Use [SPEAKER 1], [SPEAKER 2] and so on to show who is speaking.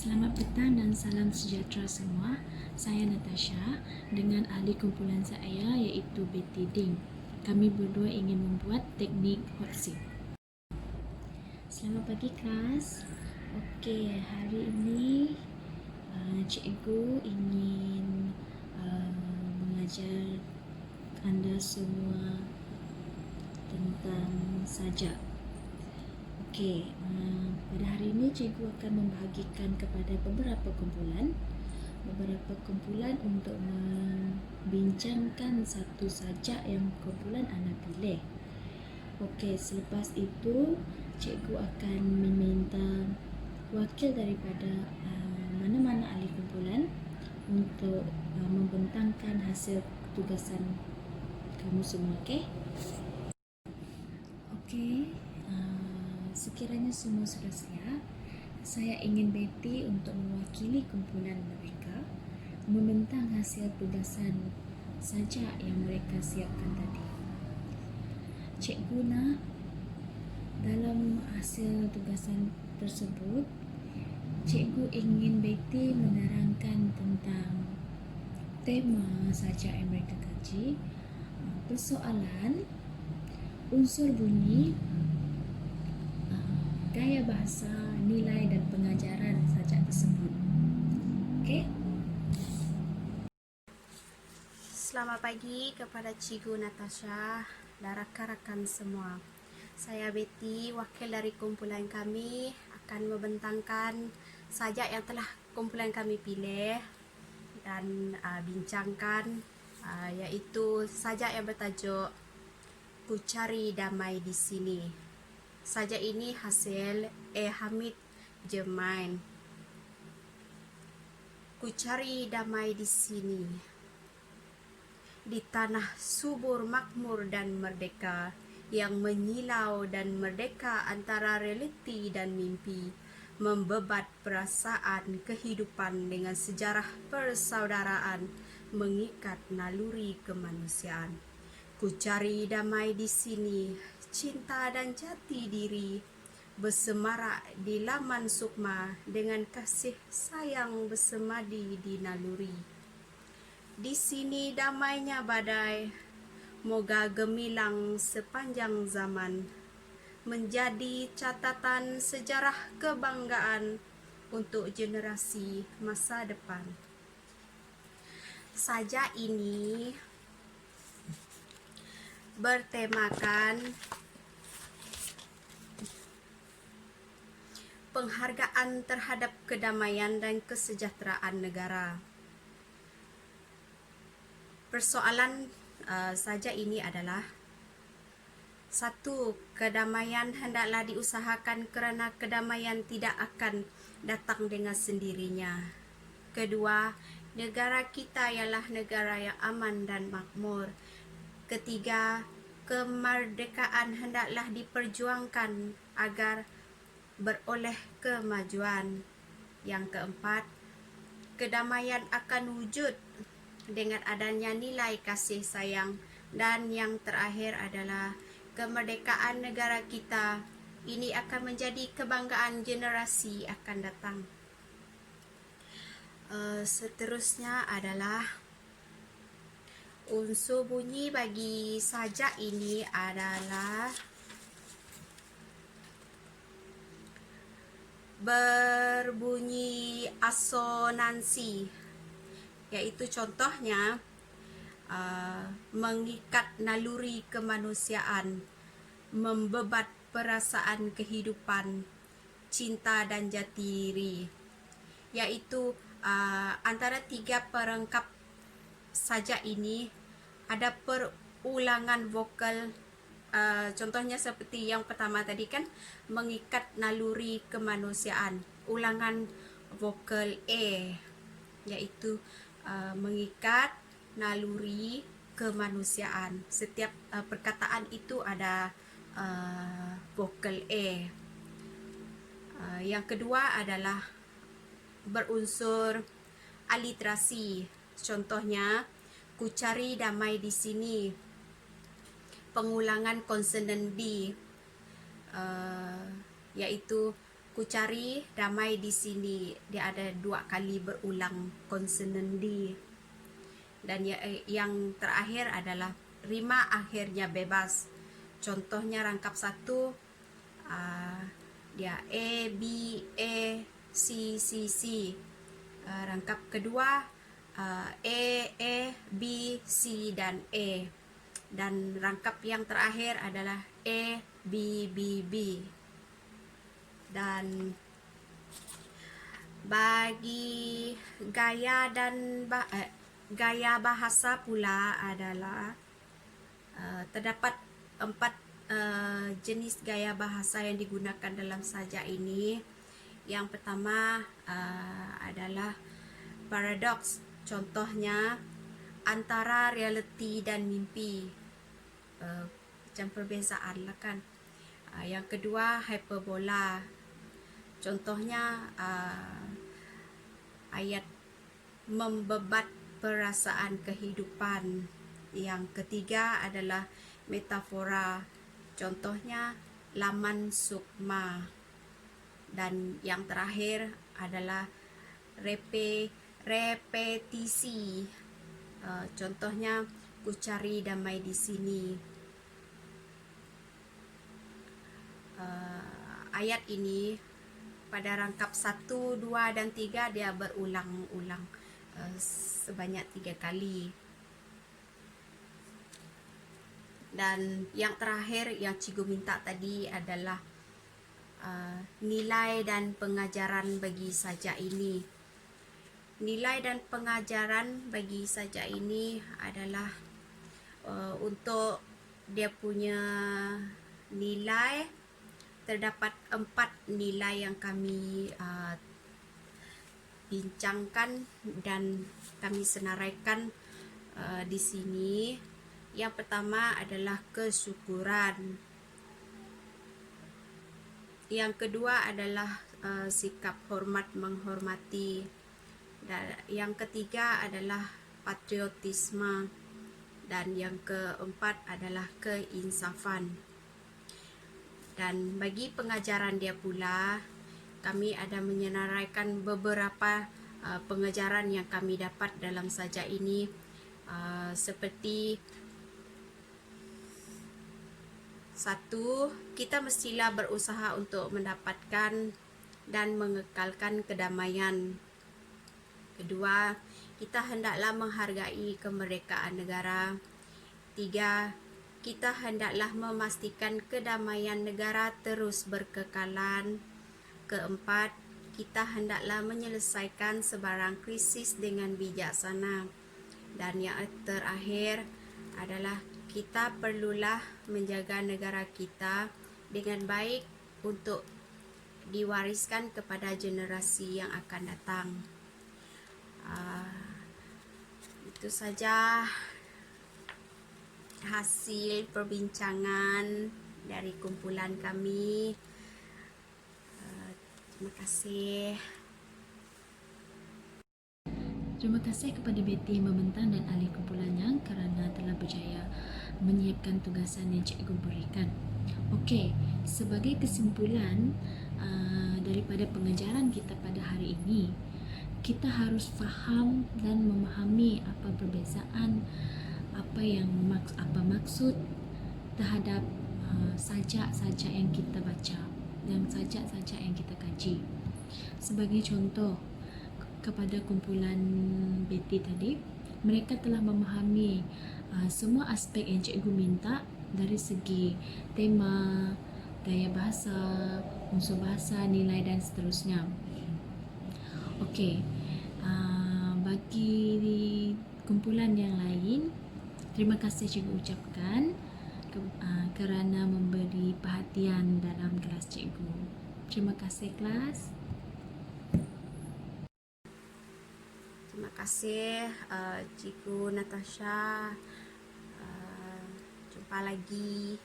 [SPEAKER 1] Selamat petang dan salam sejahtera semua. Saya Natasha dengan ahli kumpulan saya iaitu Betty Ding. Kami berdua ingin membuat teknik hot seat. Selamat pagi kelas. Okey, hari ini cikgu ingin mengajar anda semua tentang sajak. Okey, pada hari ini cikgu akan membahagikan kepada beberapa kumpulan untuk membincangkan satu sajak yang kumpulan anda pilih. Okey, selepas itu cikgu akan meminta wakil daripada mana-mana ahli kumpulan untuk membentangkan hasil tugasan kamu semua. Okey? Okey. Sekiranya semua sudah siap, saya ingin Betty untuk mewakili kumpulan mereka membentang hasil tugasan sajak yang mereka siapkan tadi. Cikgu nak dalam hasil tugasan tersebut, cikgu ingin Betty menerangkan tentang tema sajak yang mereka kaji, persoalan, unsur bunyi, gaya bahasa, nilai dan pengajaran sajak tersebut. Okey?
[SPEAKER 2] Selamat pagi kepada Cikgu Natasha dan rakan-rakan semua. Saya Betty, wakil dari kumpulan kami, akan membentangkan sajak yang telah kumpulan kami pilih dan bincangkan, iaitu sajak yang bertajuk Ku Cari Damai di Sini. Sajak ini hasil Hamid Jermain. Ku cari damai di sini, di tanah subur, makmur dan merdeka, yang menyilau dan merdeka antara realiti dan mimpi, membebat perasaan kehidupan dengan sejarah persaudaraan, mengikat naluri kemanusiaan. Ku cari damai di sini, cinta dan jati diri, bersemarak di laman sukma dengan kasih sayang bersemadi di naluri. Di sini damainya badai, moga gemilang sepanjang zaman, menjadi catatan sejarah kebanggaan untuk generasi masa depan. Sajak ini bertemakan penghargaan terhadap kedamaian dan kesejahteraan negara. Persoalan sajak ini adalah: 1. Kedamaian hendaklah diusahakan kerana kedamaian tidak akan datang dengan sendirinya. 2. Negara kita ialah negara yang aman dan makmur. 3. Kemerdekaan hendaklah diperjuangkan agar beroleh kemajuan. Yang 4. Kedamaian akan wujud dengan adanya nilai kasih sayang. Dan yang terakhir adalah kemerdekaan negara kita ini akan menjadi kebanggaan generasi akan datang. Seterusnya adalah unsur bunyi bagi sajak ini adalah berbunyi asonansi, iaitu contohnya mengikat naluri kemanusiaan, membebat perasaan kehidupan, cinta dan jati diri, iaitu antara 3 perangkap sajak ini ada perulangan vokal. Contohnya seperti yang pertama tadi kan, mengikat naluri kemanusiaan, ulangan vokal A, iaitu mengikat naluri kemanusiaan. Setiap perkataan itu ada vokal A. Yang kedua adalah berunsur aliterasi. Contohnya, ku cari damai di sini, pengulangan konsonan D, iaitu Ku cari damai di sini. Dia ada 2 kali berulang konsonan D. Dan yang terakhir adalah rima akhirnya bebas. Contohnya rangkap 1, dia A, B, A, C, C, C. Rangkap kedua A, B, C, dan E. Dan rangkap yang terakhir adalah A, B, B, B. Dan bagi gaya gaya bahasa pula adalah terdapat 4 jenis gaya bahasa yang digunakan dalam sajak ini. Yang pertama adalah paradoks. Contohnya antara realiti dan mimpi. Macam perbezaan lah kan. Yang kedua hyperbola. Contohnya ayat membebat perasaan kehidupan. Yang ketiga adalah metafora. Contohnya laman sukma. Dan yang terakhir adalah repetisi. Contohnya ku cari damai di sini. Ayat ini pada rangkap 1, 2, dan 3 dia berulang-ulang sebanyak 3 kali. Dan yang terakhir yang cikgu minta tadi adalah nilai dan pengajaran bagi sajak ini. Nilai dan pengajaran bagi sajak ini adalah untuk dia punya nilai. Terdapat 4 nilai yang kami bincangkan dan kami senaraikan di sini. Yang pertama adalah kesyukuran. Yang kedua adalah sikap hormat menghormati. Dan yang ketiga adalah patriotisme. Dan yang keempat adalah keinsafan. Dan bagi pengajaran dia pula, kami ada menyenaraikan beberapa pengajaran yang kami dapat dalam sajak ini, seperti 1, kita mestilah berusaha untuk mendapatkan dan mengekalkan kedamaian. Kedua, kita hendaklah menghargai kemerdekaan negara. 3, kita hendaklah memastikan kedamaian negara terus berkekalan. Keempat, kita hendaklah menyelesaikan sebarang krisis dengan bijaksana. Dan yang terakhir adalah kita perlulah menjaga negara kita dengan baik untuk diwariskan kepada generasi yang akan datang. Itu saja hasil perbincangan dari kumpulan kami. Terima kasih.
[SPEAKER 1] Terima kasih kepada Betty Membentang dan ahli kumpulannya kerana telah berjaya menyiapkan tugasan yang cikgu berikan. Okey, sebagai kesimpulan daripada pengajaran kita pada hari ini, kita harus faham dan memahami apa perbezaan, apa maksud terhadap sajak-sajak yang kita baca dan sajak-sajak yang kita kaji. Sebagai contoh, kepada kumpulan Betty tadi, mereka telah memahami semua aspek yang cikgu minta dari segi tema, gaya bahasa, unsur bahasa, nilai dan seterusnya. Okey, bagi kumpulan yang lain, terima kasih cikgu ucapkan kerana memberi perhatian dalam kelas cikgu. Terima kasih kelas.
[SPEAKER 2] Terima kasih Cikgu Natasha. Jumpa lagi.